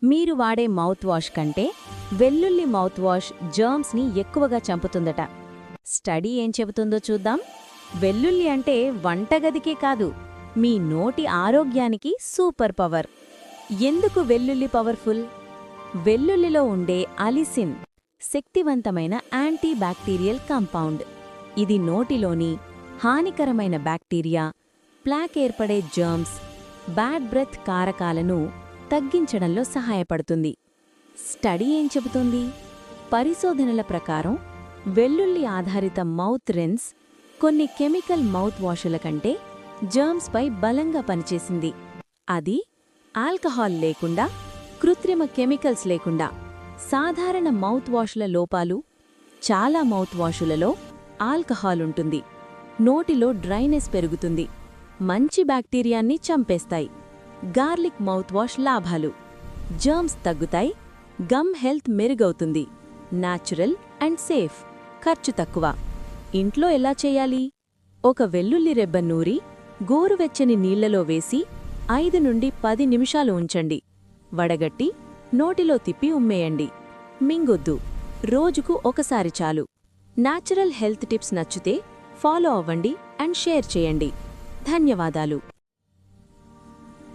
మీరు వాడే mouth wash కంటే వెల్లుల్లి మౌత్ వాష్ జర్మ్స్ని ఎక్కువగా చంపుతుందట. స్టడీ ఏం చెబుతుందో చూద్దాం. వెల్లుల్లి అంటే వంటగదికే కాదు, మీ నోటి ఆరోగ్యానికి సూపర్ పవర్. ఎందుకు వెల్లుల్లి పవర్ఫుల్? వెల్లుల్లిలో ఉండే అలిసిన్ శక్తివంతమైన యాంటీ బ్యాక్టీరియల్ కాంపౌండ్. ఇది నోటిలోని హానికరమైన బ్యాక్టీరియా, ప్లాక్ ఏర్పడే జర్మ్స్, బ్యాడ్ బ్రెత్ కారకాలను తగ్గించడంలో సహాయపడుతుంది. స్టడీ ఏం చెబుతుంది? పరిశోధనల ప్రకారం వెల్లుల్లి ఆధారిత మౌత్ రిన్స్ కొన్ని కెమికల్ మౌత్ వాషుల కంటే జర్మ్స్పై బలంగా పనిచేసింది. అది ఆల్కహాల్ లేకుండా, కృత్రిమ కెమికల్స్ లేకుండా. సాధారణ మౌత్ వాషుల లోపాలు: చాలా మౌత్ వాషులలో ఆల్కహాల్ ఉంటుంది, నోటిలో డ్రైనెస్ పెరుగుతుంది, మంచి బ్యాక్టీరియాన్ని చంపేస్తాయి. గార్లిక్ మౌత్ వాష్ లాభాలు: జర్మ్స్ తగ్గుతాయి, గమ్ హెల్త్ మెరుగవుతుంది, న్యాచురల్ అండ్ సేఫ్, ఖర్చు తక్కువ. ఇంట్లో ఎలా చేయాలి? ఒక వెల్లుల్లి రెబ్బ నూరి గోరువెచ్చని నీళ్లలో వేసి 5 నుండి 10 నిమిషాలు ఉంచండి. వడగట్టి నోటిలో తిప్పి ఉమ్మేయండి. మింగొద్దు, రోజుకు ఒకసారి చాలు. న్యాచురల్ హెల్త్ టిప్స్ నచ్చితే ఫాలో అవ్వండి అండ్ షేర్ చేయండి. ధన్యవాదాలు.